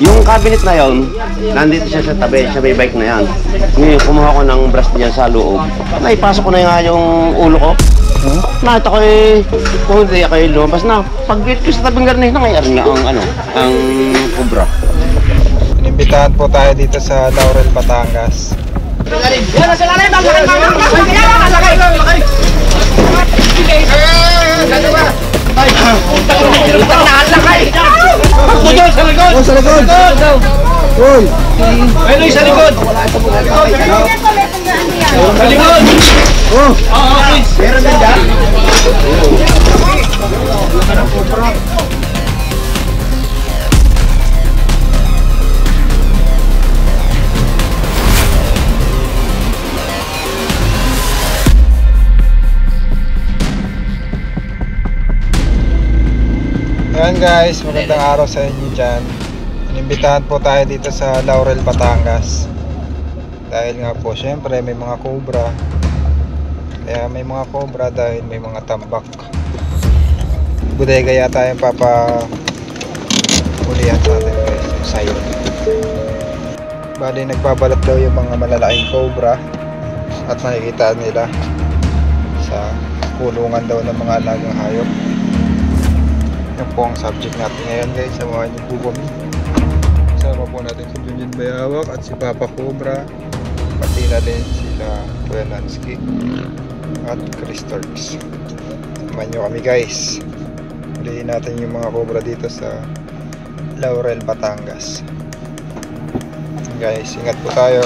Yung cabinet na yon, nandito siya sa tabi, sa may bike na yan. Ngayon, kumuha ko ng brush niya sa loob. Naipasok ko na nga yung ulo ko. Nakita ko kung hindi ako lumabas na. Pag-gate ko sa tabing garni, nangyayari nga ang kubra. Inimbitahan po tayo dito sa Laurel, Batangas. Oh, sa likod! Uy! Ano sa likod? Sa likod! Oh! Please! Meron din dyan? Ayan guys, magandang araw sa inyo dyan. Inimbitahan po tayo dito sa Laurel, Batangas. Dahil nga po, syempre may mga cobra. Kaya may mga cobra dahil may mga tambak. Bodega yata yung papahulihan sa atin guys, yung sayo. Bali nagbabalat daw yung mga malalaking cobra. At makikita nila sa kulungan daw ng mga alagang hayop. Yan po ang subject natin ngayon guys. Samahan niyo po kami. Kasama po natin si Junjun Bayawak at si Papa Cobra. Pati na din sila Kuya Lansky at Chris Turks. Samahan niyo kami guys. Huliin natin yung mga cobra dito sa Laurel, Batangas. Guys, ingat po tayo.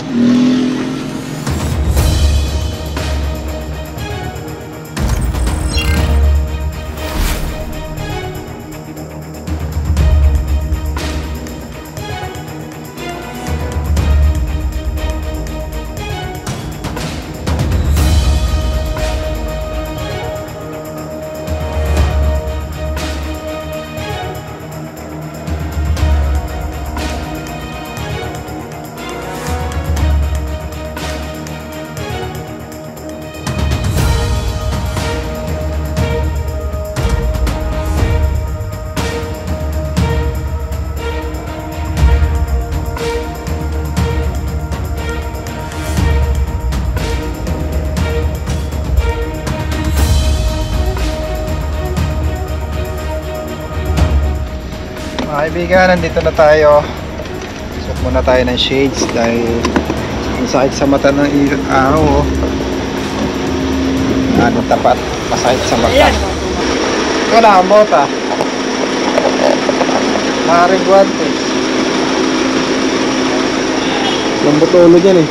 Mga kaibigan, nandito na tayo. Suot muna tayo ng shades dahil ang sakit sa mata ng araw. Tapat, masakit sa mata. Wala kang bota. Maaaring guantes. Lambot ulo dyan eh.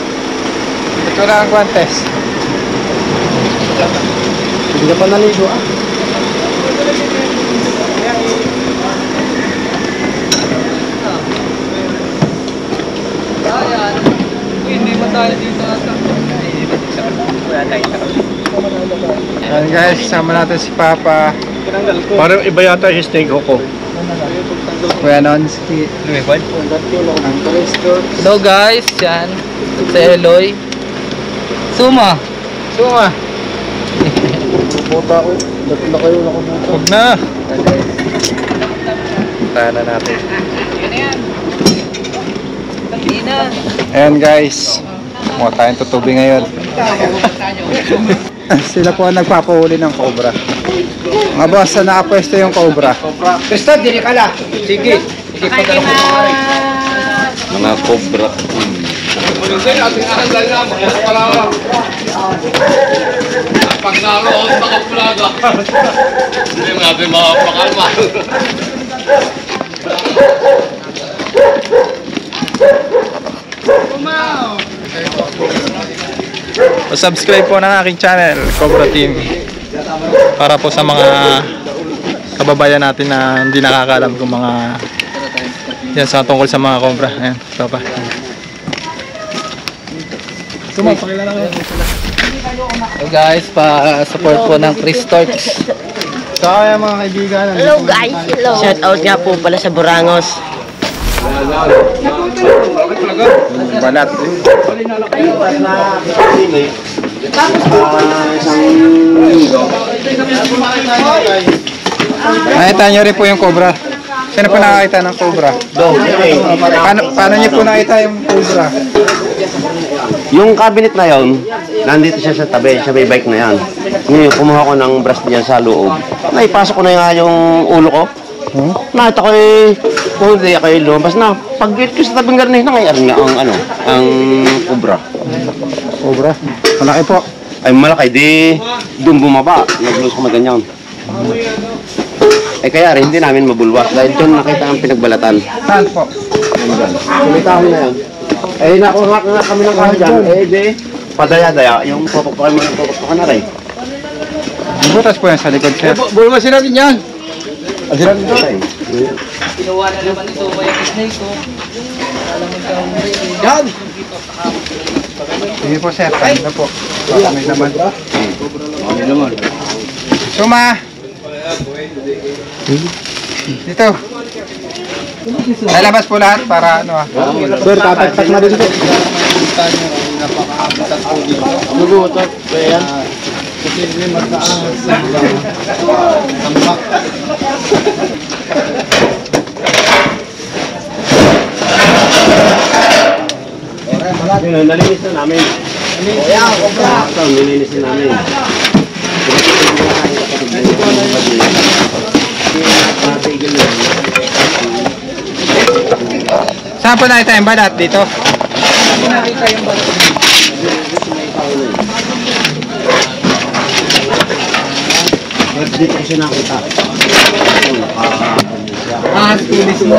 Ito na ang guantes. Hindi ka pa naligo ah. Hindi pa tayo dito ata. Ayan guys, sama natin si Papa. Parang iba yata yung steak ko. Kuya Lansky. Ang Chris Turks. Hello guys, yan. Si Eloy. Suma. Suma. Puta ko. Dati na kayo nakabuta. Huwag na. Tahan na natin. Ayan guys, mukha tayong tutubi ngayon. Sila po ang nagpapahuli ng cobra. Mga boss, saan nakapwesto yung cobra? Basta, dili ka lang. Sige. Mga cobra. Pag naroon, nakapulaga. Hindi natin makapakalma. Subscribe po ng aking channel, Cobra Team. Para po sa mga kababayan natin na hindi nakakaalam kung mga yan sa tungkol sa mga cobra. Ayan, Papa. Pakilala kayo. Hello guys, pa-support po ng Chris Turks. So ayan mga kaibigan. Hello guys, hello. Shout out nga po pala sa Burangos. Balat. Nakita nyo rin po yung cobra. Saan po nakakita ng cobra? Paano niyo po nakita yung cobra? Yung cabinet na yon, nandito siya sa tabi, sa may bike na yan. Ngayon, kumuha ko ng brush niya sa loob. Naipasok ko na nga yung ulo ko. Nakita ko kung hindi ako lumabas na. Pag-gate ko sa tabing garni, nangyayari nga ang cobra. Cobra? Malaki po. Ay malaki, di doon bumaba. Nag-lose ko maganyan. Eh kaya rin, hindi namin mabulwas. Dahil doon nakita ang pinagbalatan. Saan po? Sumitaho na yan. Eh nakuha nga kami ng kahoy dyan. Eh di, padaya-daya. Yung popok na rin. Butas po yan sa likod, sir. Bulwasin natin yan. Asiran dito tayo. Ginawa na naman ito ba yung snake ko? Alam mo ka, Yan. Sige po, sir. Ano po? May naman. Suma! Dito. Lalabas po lahat para ano ah. Sir, tatagtag na din po. Lugutot. Ayan. Kasi hindi magtaas. Tambak. Nalinis na namin. Ayan, cobra. Ito, nilinis na namin. Saan po nakita yung balat? Dito? nakita yung balat. Dito kasi nakita. Tulis mo.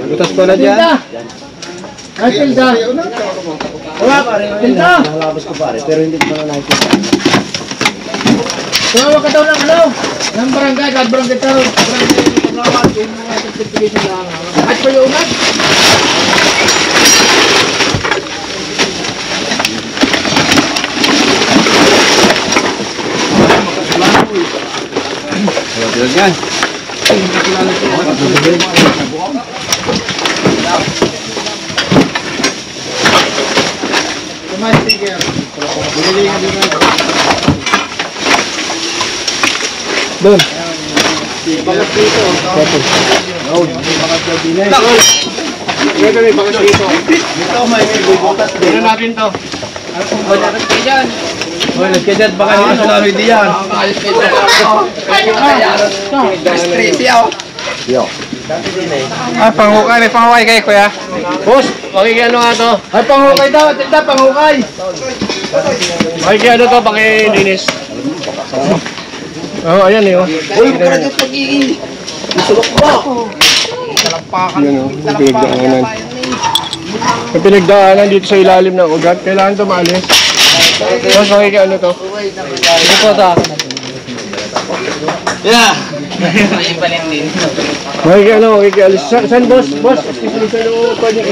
Butas pala dyan. Ay, Tilda. Wala pare. Tilda. Nalabas ko pare, pero hindi ko na nakikita. Tumawa ka daw ng ng barangay, kahit barangay daw. Barangay, kabrawan, yung mga certification lang. Kahit pa yung umat. Doon. Bakas dito. Dito may bakas dito. Dito may bubutas din. Ano natin to? Balakit ka dyan. Hoy, nagkadyan baka dito sa lalo hindi yan. Ayos ka dyan. Straight yaw. Yo. Ah, panghukay. May panghukay kayo, kuya. Boss, makikano nga to? Ay, panghukay daw. Tilda, panghukay. Makikano to, pakilinis. Oh, ayan eh. Uy, parang yung pag-iing. Isulok ba? Yan o, yung pinagdaanan. Yung pinagdaanan dito sa ilalim ng ugat, kailangan ito maalis. Tapos makikiano to. Ito po ito. Yeah. Ayun pa rin din. Makikialis. Saan boss? Boss, saan o pwede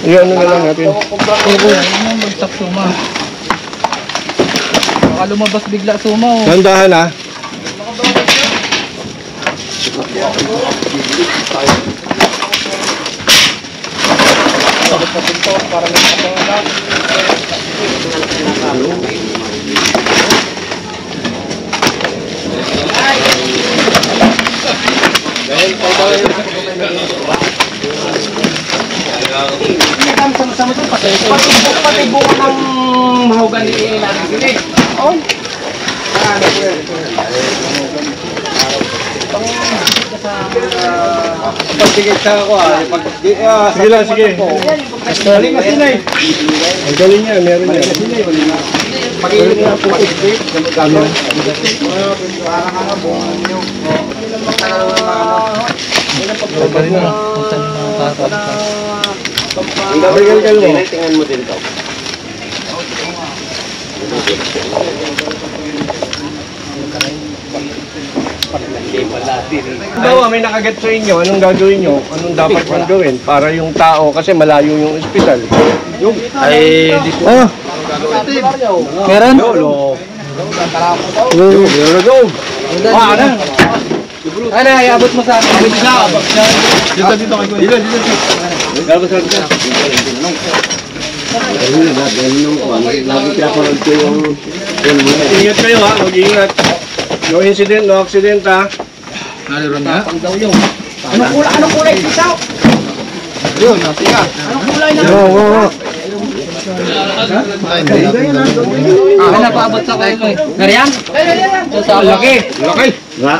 i-ano na lang natin. Ano magsak suma? Baka lumabas bigla suma oh. Nandahan ha. Pati bunga ng mahogany natin din eh. Pagtigit sa ako Sige lang, sige. Galing na sinay. Ang galing niya, meron niya. Pag-iinit na po. Ang gagal mo. Tingnan mo din to. Daw, may nakagat sa inyo, anong gagawin nyo? Anong dapat nyo gawin? Para yung tao, kasi malayo yung ospital. Ay, Oh, meron? Meron na daw. Ano, iabot mo sa akin. Ingat kayo ha, mag-iingat. No incident, no accident ha. Naliron na? Anong kulay sitaw? Yun, nasika. Anong kulay na? Ay, napaabot sa kayo mo eh. Nariyan? Laki. Laki.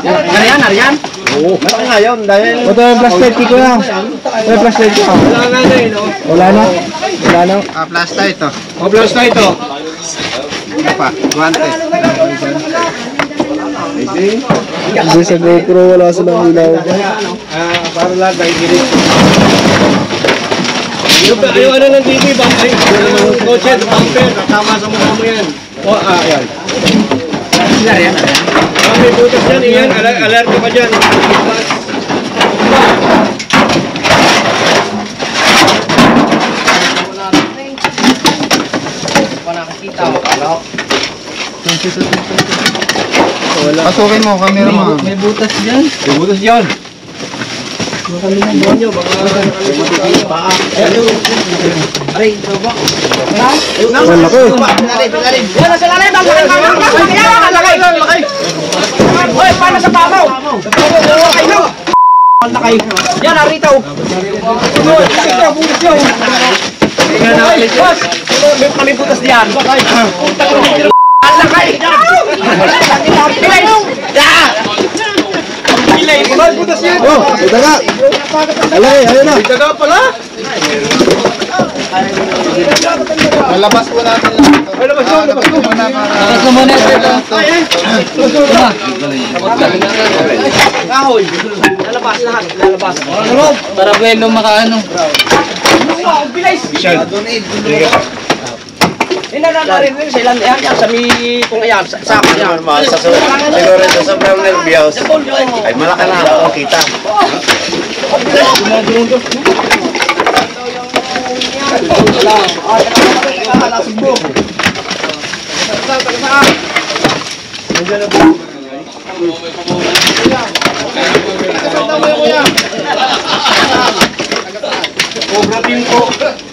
Nariyan, nariyan. Malaki nga yun dahil... Ito yung flashlight ko lang. Ito yung flashlight ko. Wala na na eh, no? Wala na. Wala na. Flashlight to. O, plus na ito. Ano pa? Guante. Hindi sa GoPro wala silang ilaw. Para lang tayo gilit. Yung ano ng TV ba? Ay, yung kotse, bumper, tama sa mukha mo yan. O, yan. Nariyan, nariyan. May butas yan, iyan. Alerto ka dyan. Pasukin mo, camera mo. May butas dyan. Hoy, paano sa pamaw? Yan, narito. Boss, kami putas diyan. Ang lakay! Pilay! Pilay! Putas yan! Oh, ito nga. Alay, ayun na. Daga pala? Malabas po natin lang ito. Labas ko, labas ko. Tapos mo muna ito. Kahoy! Lalabas lahat, lalabas. Para buwelo makaano. Pilay! Rin sa ilan yan, sa mi kung ayan, sa akin yan. Siguro ito sa sobrang nervyos. Ay malaki na ako kita.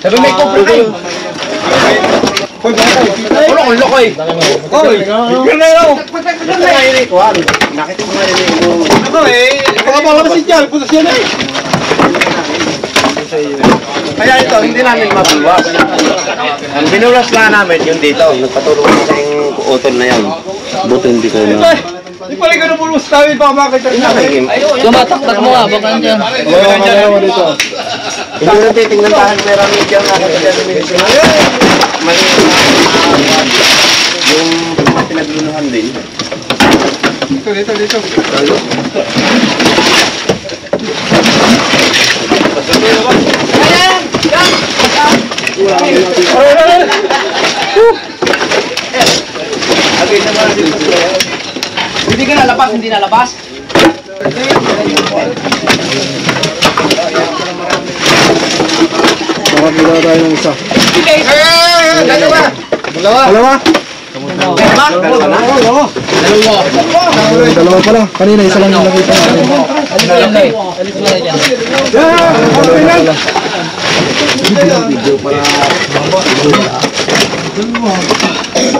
Sabi may cobra kayo. Ulo ko eh. Oy, yun na yun. Nakita mo nga rin yung... Ako eh, baka malabas si Jal, putas yan eh. Kaya ito, hindi namin mabuwas. Ang binulas lang namin yung dito. Nagpatulong na sa yung utol na yan. Buto hindi ko na. Di pala ka na pulus tayo, baka makita rin natin. Tumataktak mo nga, baka dyan. Hindi na titignan tahan meron medyo ang nakakita sa medicine. Mali yung pinaglunuhan din. Dito. Hindi ka nalabas, hindi nalabas. Nakapila tayo ng isa. Dalawa? Dalawa pala. Kanina isa lang yung nakita natin.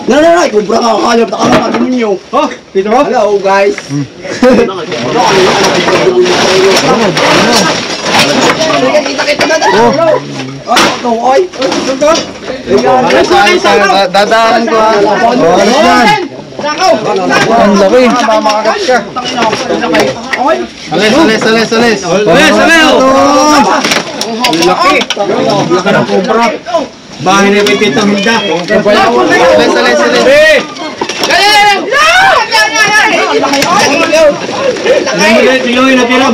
Nanay, kubra ka kakayap na kakapagin ninyo. Oh, dito mo? Hello guys. Kita na dito. Ito, oy. Dadaan ko. Alis yan. Ang laki. Mamakagat ka. Alis. Laki. Laki ng kubra. Bahay na may titang Hilda. Alis. Tingnan yung natira.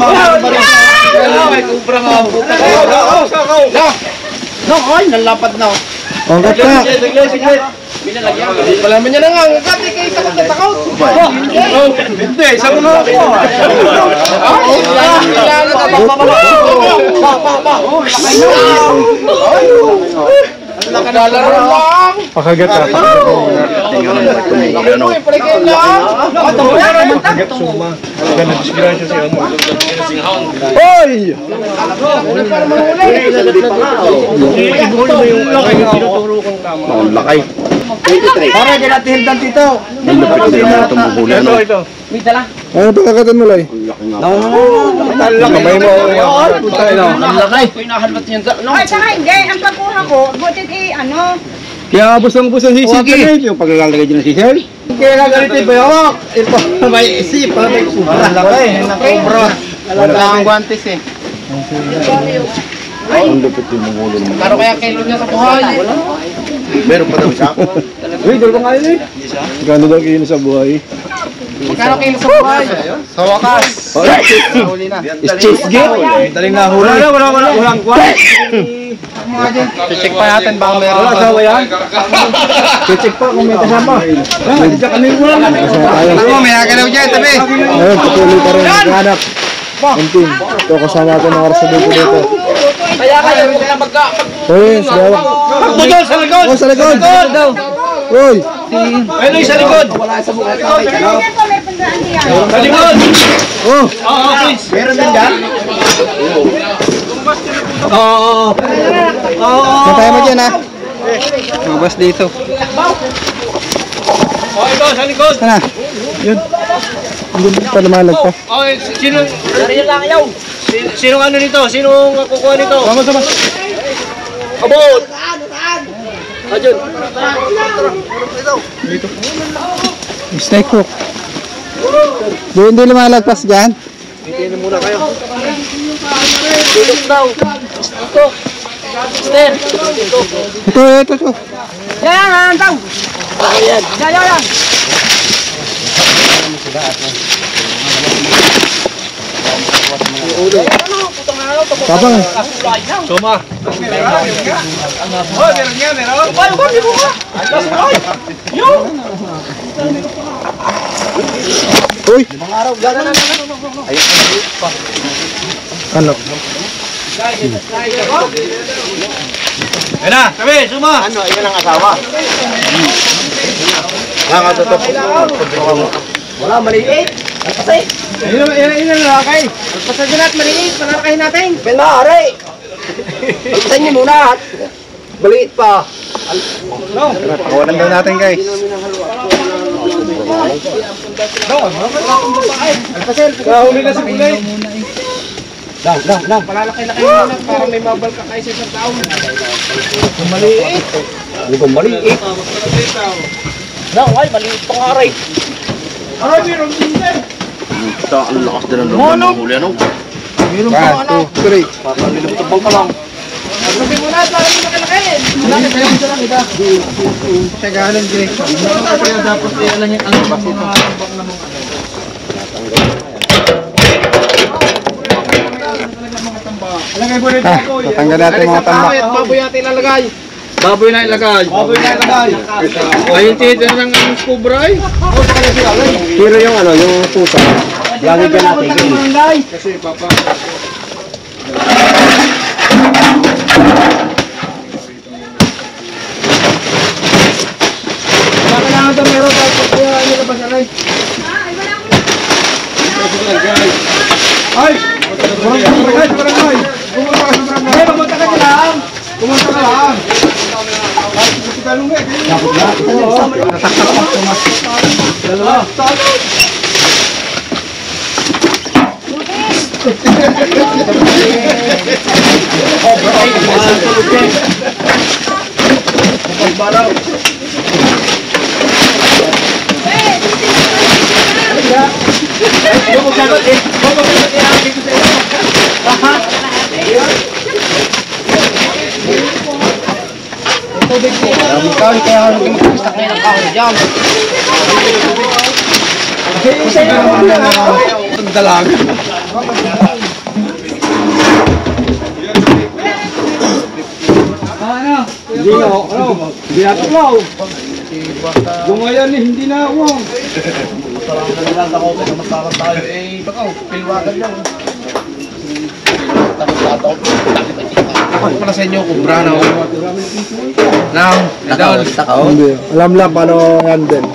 May kubra nga ang puta. No, oy, nalapad na. Angkat ka. Sige. Palaman niya na nga. Sabi kayo takot na takot. Hindi, isang ulo ako. Naglalaro lang. Pakagat ah. Ano eh, paligyan lang. Pakagat suma. Ganda disgrasya si ano. Hoy! Ibuli mo yung laki yung tinuturo kong tama. Ang lakay. 23. Para dyan natin hildan dito. Ang lapit din na itong huli. Ito, ito. Ano pagkakatan mo, Loy? Kamay mo. Ang lakay. Ay, saka hindi. Ang pagkuha ko, butit ano. Kaya busang-busang sisig yung paglalagay dyan ng sisig. Kaya nagalitin ba yun? Ito, may isip. May kubra. Ang lakay. Ang kubra. Wala ang guantes eh. Ang lapit din ng huli. Karo kaya kilo niya sa buhay? Meron pa daw isa. Uy, dalawa nga yun eh. Gano'n daw kilo sa buhay. Karo kilo sa buhay? Sa wakas. Huli na. Cheese gate. Daling nahuli. Walang kwan. Check pa natin baka meron. Wala asawa yan? Check pa kung may kasama. Hindi ka kami wala. Ano, may nagalaw dyan, tabi. Ayun, patuloy pa rin. Naghanap. Kunting. Ito kasama ko ng oras sa dito dito. Kaya kayo, hindi na magka... Uy, salamat. Takbo doon sa likod! Oh, sa likod. Uy. Ayun yung sa likod! Ganyan po, may pandaan diyan. Sa likod! Oh. Oo, please. Meron din dyan? Matay mo dyan ha. Mabas dito. O, ito, sa likod! Sana. Yun. Hindi pa lumalag pa. Okay, sino... Sariyan lang yaw! Sino ano nito? Sino kukuha nito? Vamos, vamos. Abot! Snake hook. Hindi lumalagpas dyan. Tulog daw! Ito! Ster! Ito. Yan, daw. Yan. Tapang. Suma! Oh, meron nga, meron! Paano ba? Di mo ka! Uy. Ano? Ayun na! Tabi! Suma! Ano, iyan ang asawa. Nakatutok. Wala, maliit! Ayun ang lalaki! Pagpasadyo natin, maliit! Panarakahin natin! Pinari! Pagpasadyo niyo muna! Maliit pa! Pakawalan daw natin guys. Huli na si Kulay! Lang! Palalaki-laki muna para may mabal ka kayo sa isang taon. Maliit! Ano kung maliit? Lang, ay, maliit pang aray! Aray, meron din din! Ito, ang lakas din ang loob ng huli. Ano? Meron 1, 2, 3. Papalilip-tabang ka lang. Sabi mo na, para hindi makalakin! Malaki tayo sa lang ito. Tagalan direct. Kaya dapat alam niya ang mga Alagay mo rin Ah, tatanggal natin mga tambak. Baboy natin ilalagay. Baboy na ilagay. Baboy na ilagay. Ayun, tito na ng kubra ay. Pero yung ano, yung pusa. Lagi ka natin. Kasi papa. Kailangan ito meron kahit pag kuya nilabas alay. Ay! Barangay! Pumunta ka sa barangay! Ay, pumunta ka lang! Pumunta ka lang! Ay, si Kalunga, kayo! Dalawa! Balaw! Huwag mo sagot eh! Huwag mo sagot eh! Ang dito sa iyo! Tubig po! Maraming kahoy kaya ako nag-mag-pistak ngayon ang kahoy dyan! Isa yun! Ang dalag! Ano? Hindi na, ano? Hindi na tuklaw! Gumayan eh, hindi na ako! Naglalanda ko kaya masarap tayo eh, baka pilwagan lang. Takot-takot. Takot pala sa inyo, kubra na ako. Takaw. Hindi. Alam lang paano handle.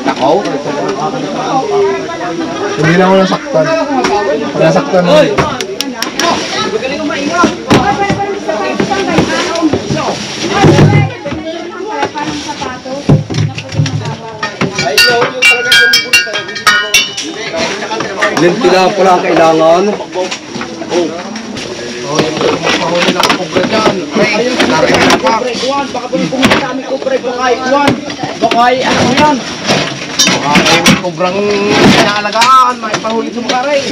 Takaw? Hindi na ako nasaktan. Nasaktan na. Lentila pala kailangan. Pahuli lang ang kubra dyan. Narinig na pa. Baka pumunta kami ko pre, bakay, ano yan? Baka may kubrang inaalagaan. May pahuli sa mga rin.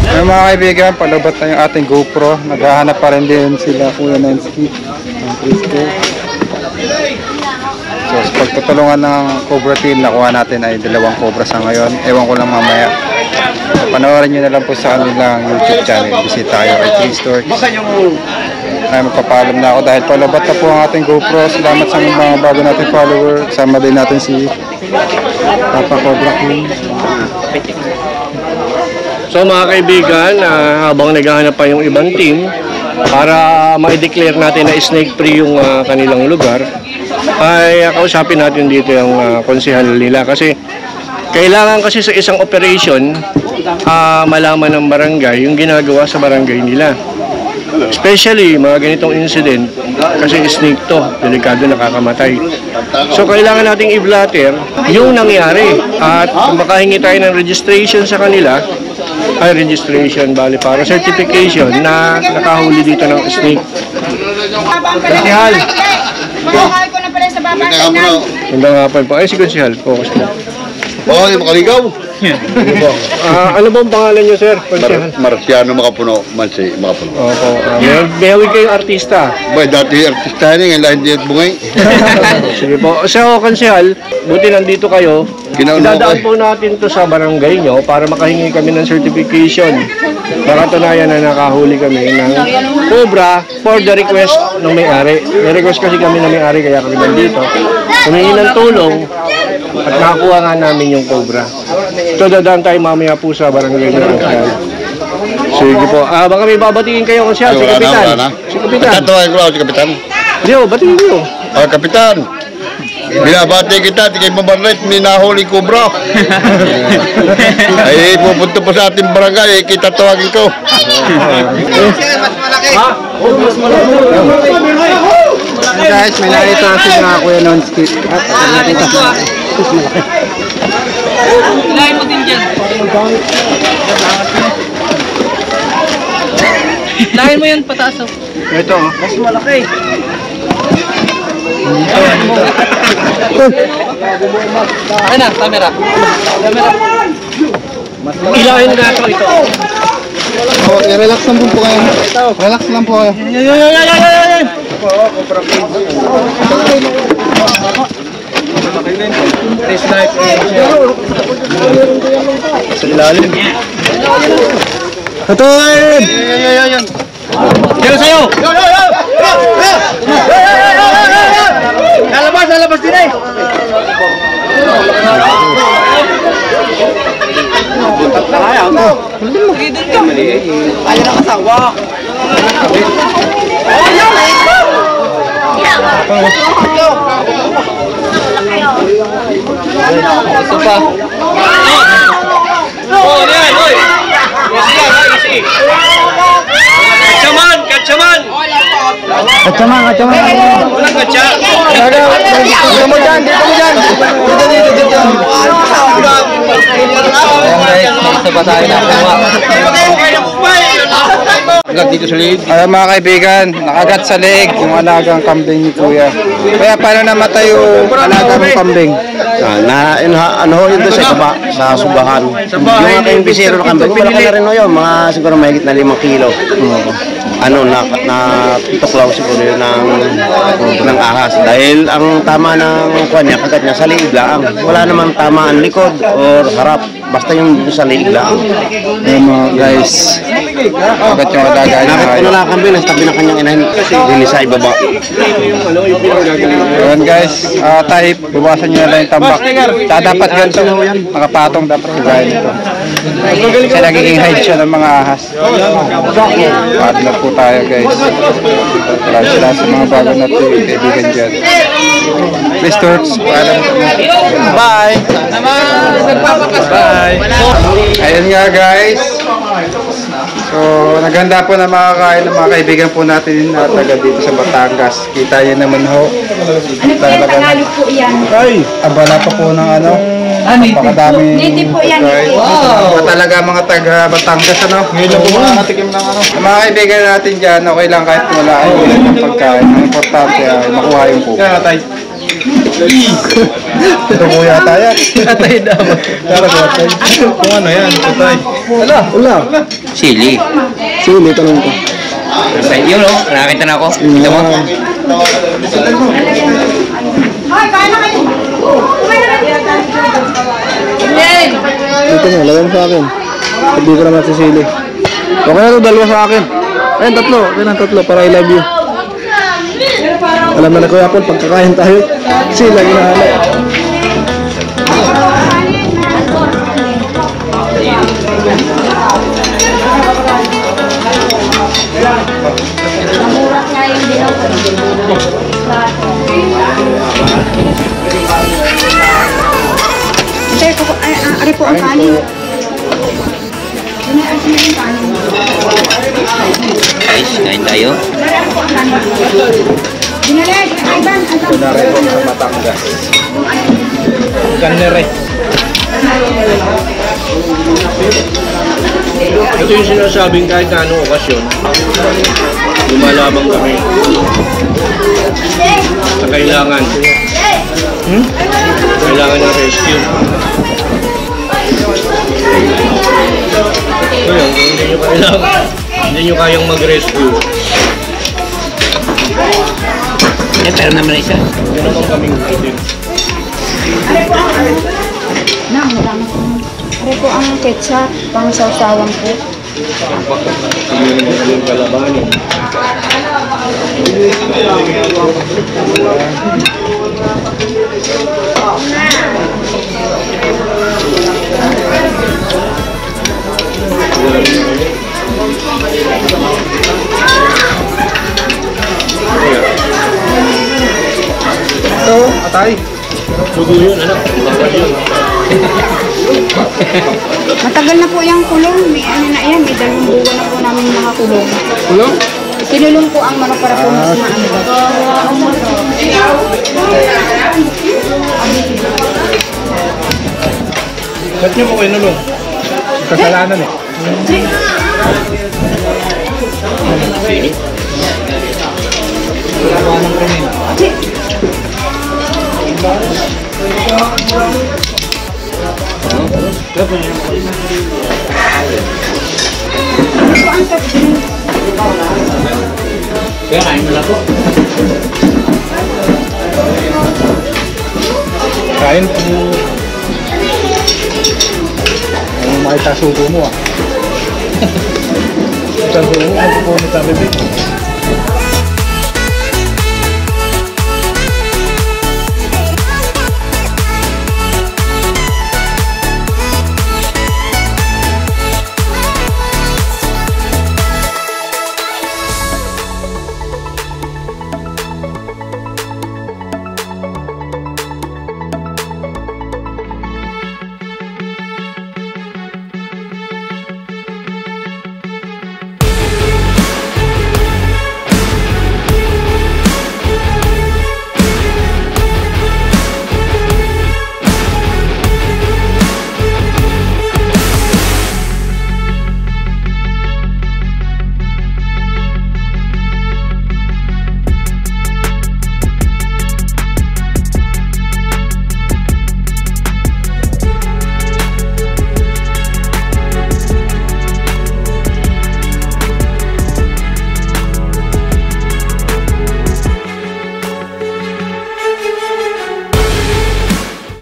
Ay, mga kaibigan, palabot na yung ating GoPro. Naghahanap pa rin din sila Kuya Nensky ng Cristo. So sa pagtutulungan ng Cobra team, nakuha natin ay 2 Cobra sa ngayon. Ewan ko lang mamaya. So, panoorin nyo na lang po sa kanilang YouTube channel. Bisita kayo kay Cristo. Ay, magpapaalam na ako dahil palabat na po ang ating GoPro. Salamat sa mga bago nating follower. Kasama din natin si Papa Cobra King. So mga kaibigan, habang naghahanap pa yung ibang team para ma-declare natin na snake free yung kanilang lugar, ay kausapin natin dito yung konsehal nila kasi kailangan kasi sa isang operation malaman ng barangay yung ginagawa sa barangay nila. Especially mga ganitong incident kasi snake to, delikado, nakakamatay. So kailangan nating i-blatter yung nangyari at makahingi tayo ng registration sa kanila, ay registration bali para certification na nakahuli dito ng snake. Konsehal. Bakay ko na pala sa babangkay na. Magandang hapon po. Ay si Konsehal, focus po. Oh, di makaligaw. Ano bang pangalan niyo, sir? Konsehal. Marciano Makapuno, Mansi Makapuno. Opo. May hawig kayong artista. Boy, dati artista ngayon lahat din bungay. Sige po. So, Konsehal, buti nandito kayo. Idadaan po natin to sa barangay nyo para makahingi kami ng certification. Para tunayan na nakahuli kami ng Cobra for the request ng may-ari. May request kasi kami ng may-ari kaya kami nandito. Humingi ng tulong at nakakuha nga namin yung Cobra. So, dadaan tayo mamaya po sa barangay ng Konsehal. Sige po. Baka may babatiin kayo, Konsehal. Si Kapitan. Si Kapitan. Tatawagan ko lang si Kapitan. Leo, batiin nyo. Kapitan. Binabati kita, di kayo mabarret, may nahuli Cobra. Ay, pupunta po sa ating barangay, kita tawagin ko. Mas malaki. Guys, may nakita si Kuya Nensky. Ilahin mo din dyan. Ilahin mo yan pataas. Ito, mas malaki. Ayan na, camera. Ilahin na ito. Oh, relax lang po kayo. Relax lang po kayo. Sa ilalim. Katuin! Kaya sa'yo! Lalabas din eh! Ayaw na kasawa! Ito pa! Oh, yan! Oy! Easy! Katsaman! Katsaman! Walang katsa! Dito mo dyan! Dito mo dyan! Dito! Ayan guys, may isa pa tayo nakuha. Agad dito sa leeg. Ayan mga kaibigan, nakagat sa leeg yung alagang kambing ni Kuya. Kaya paano namatay yung alagang kambing? Ano ho yun doon sa baba, sa subahan. Yung mga kayong bisero na kambing, malaki na rin ho yun, mga siguro mahigit na 5 kilo. Tuklaw siguro yun ng ahas. Dahil ang tama ng kanya, kagat niya sa liig lang. Wala namang tama ang likod or harap. Basta yung sa liig lang. Ayan mga guys, kagat yung alaga niya. Nakit ko na lang kambing, nasa tabi ng kanyang inahin. Hindi sa ibaba. Ayan guys, tayo, buwasan nyo na lang yung tambak. Tsaka dapat ganito, nakapatong dapat kagaya nito. Kasi nagiging hide siya ng mga ahas. Partner po tayo guys. Maraming sila sa mga bago natin kaibigan dyan. Please Torch, paalam kami. Bye! Bye! Ayun nga guys. So, naganda po na makakain ng mga kaibigan po natin na taga dito sa Batangas. Kita nyo naman ho. Talaga abala pa po ng ano. Napakadami. Hindi po yan. Wow! Talaga mga taga Batangas ano. Ngayon lang po makakatikim ng ano. Mga kaibigan natin dyan, okay lang kahit wala ay ulit ng pagkain. Ang importante ay makuha yung po. Ito po yata yan. Atay daw. Kung ano yan, atay. Wala. Sili. Sili, tanong ko. Yun o, nakakita na ako. Ito mo. Hoy, kain na kayo. Kumain na kayo. Dito mo, lagyan mo sa akin. Hindi ko naman sisili. Okay na ito, dalawa sa akin. Ayun, tatlo. Okay na, tatlo para I love you. Alam na Kuya Paul, pagkakain tayo, sila ginahanap. Ari po ang kanin. Guys, kain tayo. Dinalag, Ivan, Kunwari po sa Batangas. Kanere. Ito yung sinasabing kahit na anong okasyon, lumalabang kami sa kailangan. Kailangan ng rescue. Ngayon, kung hindi nyo kayang mag-rescue, Pero naman isa. yun naman kaming item. Ari po ang ketchup, pang sausawan po. Hindi naman yung kalabanin. Ito, atay. Sugo yun, anak. Bakal yun. Matagal na po yung kulong. May ano na yan, may 2 buwan na po namin mga kulong. Kulong? Kinulong po ang manok para po mas maano. Ba't niyo po kayo nulong? Kasalanan eh. Wala ng krimen. Kaya kain mo lang po. Kain po. Ang makita sugo mo ah. Sa sugo mo, magpupunit sa bibig.